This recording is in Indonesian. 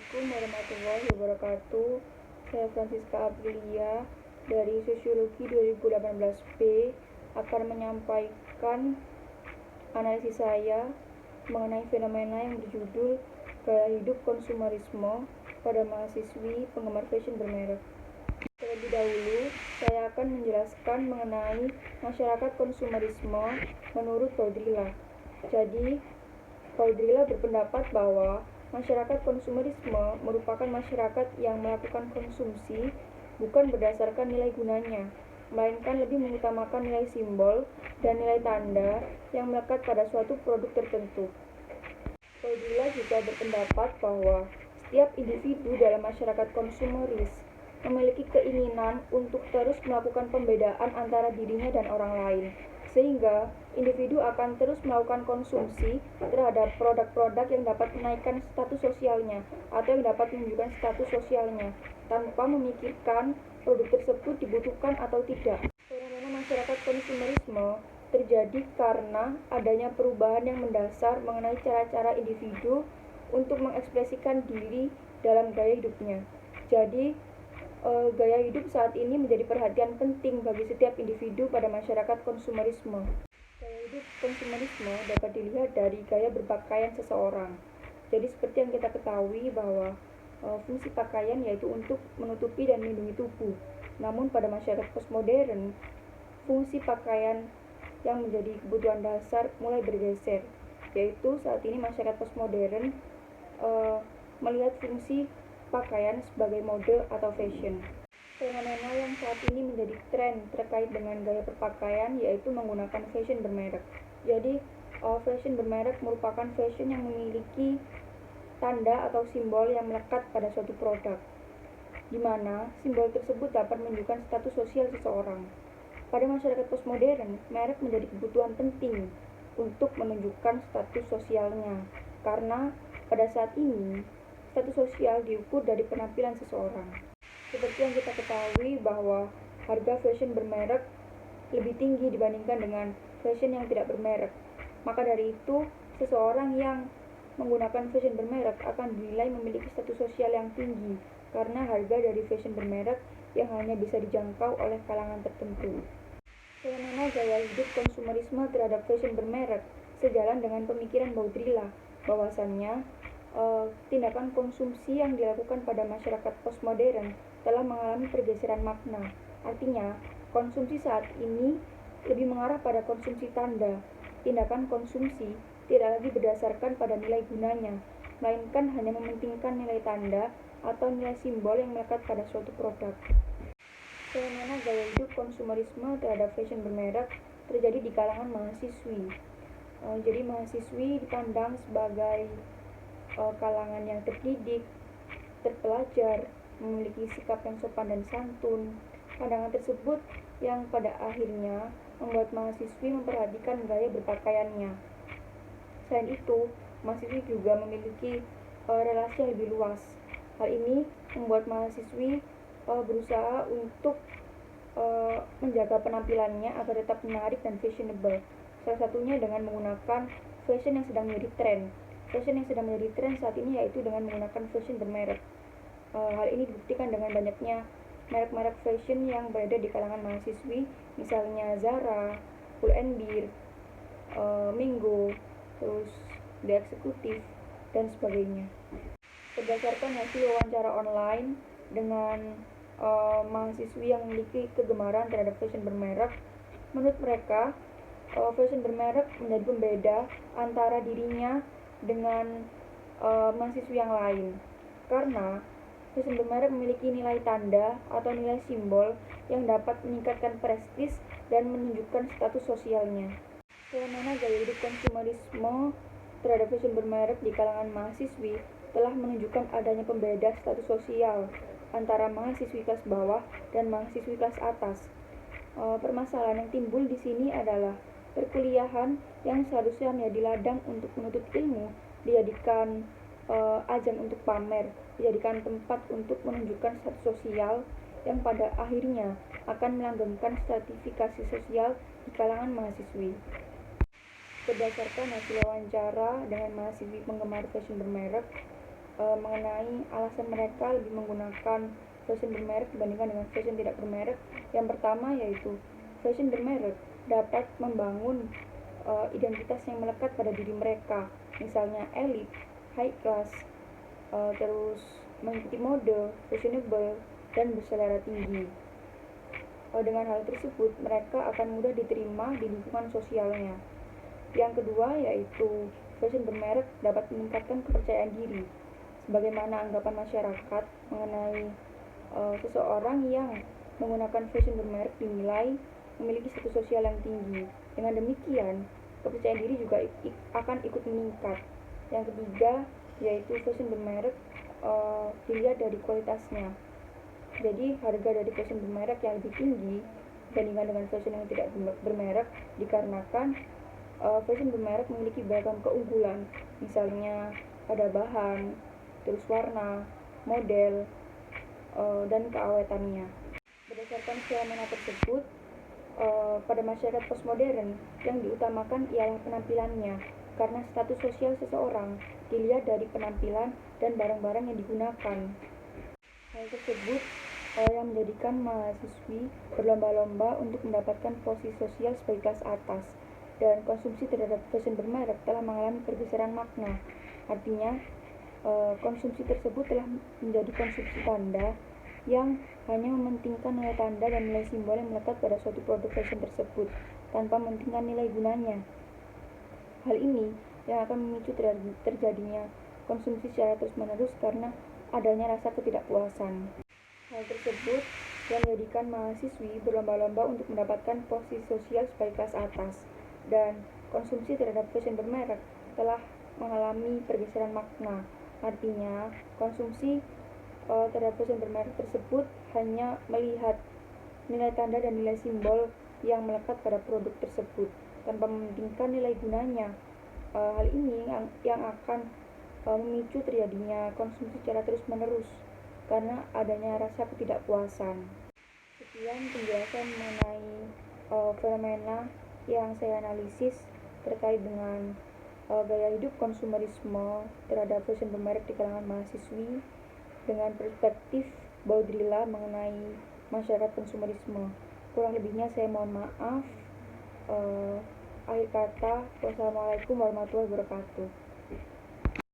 Assalamualaikum warahmatullahi wabarakatuh. Saya Francisca Aprilia dari Sosiologi 2018B akan menyampaikan analisis saya mengenai fenomena yang berjudul gaya hidup konsumerisme pada mahasiswi penggemar fashion bermerek. Terlebih dahulu, saya akan menjelaskan mengenai masyarakat konsumerisme menurut Baudrillard. Jadi, Baudrillard berpendapat bahwa masyarakat konsumerisme merupakan masyarakat yang melakukan konsumsi bukan berdasarkan nilai gunanya, melainkan lebih mengutamakan nilai simbol dan nilai tanda yang melekat pada suatu produk tertentu. Baudrillard juga berpendapat bahwa setiap individu dalam masyarakat konsumeris memiliki keinginan untuk terus melakukan pembedaan antara dirinya dan orang lain, sehingga individu akan terus melakukan konsumsi terhadap produk-produk yang dapat menaikkan status sosialnya atau yang dapat menunjukkan status sosialnya tanpa memikirkan produk tersebut dibutuhkan atau tidak. Fenomena masyarakat konsumerisme terjadi karena adanya perubahan yang mendasar mengenai cara-cara individu untuk mengekspresikan diri dalam gaya hidupnya. Jadi, gaya hidup saat ini menjadi perhatian penting bagi setiap individu pada masyarakat konsumerisme. Gaya hidup konsumerisme dapat dilihat dari gaya berpakaian seseorang. Jadi seperti yang kita ketahui bahwa fungsi pakaian yaitu untuk menutupi dan melindungi tubuh. Namun pada masyarakat postmodern, fungsi pakaian yang menjadi kebutuhan dasar mulai bergeser. Yaitu saat ini masyarakat postmodern melihat fungsi pakaian sebagai mode atau fashion. Fenomena yang saat ini menjadi tren terkait dengan gaya berpakaian yaitu menggunakan fashion bermerek. Jadi, fashion bermerek merupakan fashion yang memiliki tanda atau simbol yang melekat pada suatu produk, di mana simbol tersebut dapat menunjukkan status sosial seseorang. Pada masyarakat postmodern, merek menjadi kebutuhan penting untuk menunjukkan status sosialnya, karena pada saat ini status sosial diukur dari penampilan seseorang. Seperti yang kita ketahui bahwa harga fashion bermerek lebih tinggi dibandingkan dengan fashion yang tidak bermerek. Maka dari itu, seseorang yang menggunakan fashion bermerek akan dinilai memiliki status sosial yang tinggi karena harga dari fashion bermerek yang hanya bisa dijangkau oleh kalangan tertentu. Fenomena gaya hidup konsumerisme terhadap fashion bermerek sejalan dengan pemikiran Baudrillard bahwasannya tindakan konsumsi yang dilakukan pada masyarakat postmodern telah mengalami pergeseran makna. Artinya, konsumsi saat ini lebih mengarah pada konsumsi tanda. Tindakan konsumsi tidak lagi berdasarkan pada nilai gunanya, melainkan hanya mementingkan nilai tanda atau nilai simbol yang melekat pada suatu produk. Fenomena gaya hidup konsumerisme terhadap fashion bermerek terjadi di kalangan mahasiswi. Jadi mahasiswi dipandang sebagai kalangan yang terdidik, terpelajar, memiliki sikap yang sopan dan santun. Pandangan tersebut yang pada akhirnya membuat mahasiswi memperhatikan gaya berpakaiannya. Selain itu, mahasiswi juga memiliki relasi yang lebih luas. Hal ini membuat mahasiswi berusaha untuk menjaga penampilannya agar tetap menarik dan fashionable. Salah satunya dengan menggunakan fashion yang sedang menjadi tren. Fashion yang sedang menjadi tren saat ini yaitu dengan menggunakan fashion bermerek. Hal ini dibuktikan dengan banyaknya merek-merek fashion yang berada di kalangan mahasiswi, misalnya Zara, Pull&Bear, Mango, terus The Executive, dan sebagainya. Berdasarkan hasil wawancara online dengan mahasiswi yang memiliki kegemaran terhadap fashion bermerek, menurut mereka fashion bermerek menjadi pembeda antara dirinya dengan mahasiswa yang lain, karena fashion bermerek memiliki nilai tanda atau nilai simbol yang dapat meningkatkan prestis dan menunjukkan status sosialnya. Fenomena gaya hidup konsumerisme terhadap fashion bermerek di kalangan mahasiswi telah menunjukkan adanya pembeda status sosial antara mahasiswi kelas bawah dan mahasiswi kelas atas. Permasalahan yang timbul di sini adalah perkuliahan yang seharusnya menjadi ladang untuk menuntut ilmu dijadikan ajang untuk pamer, dijadikan tempat untuk menunjukkan status sosial yang pada akhirnya akan melanggengkan stratifikasi sosial di kalangan mahasiswi. Berdasarkan hasil wawancara dengan mahasiswi penggemar fashion bermerek, mengenai alasan mereka lebih menggunakan fashion bermerek dibandingkan dengan fashion tidak bermerek. Yang pertama yaitu fashion bermerek dapat membangun identitas yang melekat pada diri mereka, misalnya elit, high class, terus mengikuti mode, fashionable, dan berselera tinggi. Dengan hal tersebut, mereka akan mudah diterima di lingkungan sosialnya. Yang kedua yaitu fashion bermerek dapat meningkatkan kepercayaan diri. Sebagaimana anggapan masyarakat mengenai seseorang yang menggunakan fashion bermerek dinilai memiliki status sosial yang tinggi. Dengan demikian, kepercayaan diri juga akan ikut meningkat. Yang ketiga yaitu fashion bermerek dilihat dari kualitasnya. Jadi harga dari fashion bermerek yang lebih tinggi dibandingkan dengan fashion yang tidak bermerek dikarenakan fashion bermerek memiliki beragam keunggulan, misalnya pada bahan, terus warna, model, dan keawetannya. Berdasarkan fenomena tersebut, pada masyarakat postmodern yang diutamakan ialah penampilannya, karena status sosial seseorang dilihat dari penampilan dan barang-barang yang digunakan. Hal tersebut yang menjadikan mahasiswi berlomba-lomba untuk mendapatkan posisi sosial sebagai kelas atas, dan konsumsi terhadap fashion bermerek telah mengalami pergeseran makna. Artinya, konsumsi tersebut telah menjadi konsumsi tanda yang hanya mementingkan nilai tanda dan nilai simbol yang melekat pada suatu produk fashion tersebut tanpa mementingkan nilai gunanya. Hal ini yang akan memicu terjadinya konsumsi secara terus-menerus karena adanya rasa ketidakpuasan. Hal tersebut yang menjadikan mahasiswi berlomba-lomba untuk mendapatkan posisi sosial sebagai kelas atas, dan konsumsi terhadap fashion bermerek telah mengalami pergeseran makna. Artinya, konsumsi terhadap fashion bermerek tersebut hanya melihat nilai tanda dan nilai simbol yang melekat pada produk tersebut tanpa mementingkan nilai gunanya. Hal ini yang akan memicu terjadinya konsumsi secara terus-menerus karena adanya rasa ketidakpuasan. Sekian penjelasan mengenai fenomena yang saya analisis terkait dengan gaya hidup konsumerisme terhadap fashion bermerek di kalangan mahasiswi dengan perspektif Baudrillard mengenai masyarakat konsumerisme. Kurang lebihnya saya mohon maaf. Akhir kata, wassalamualaikum warahmatullahi wabarakatuh.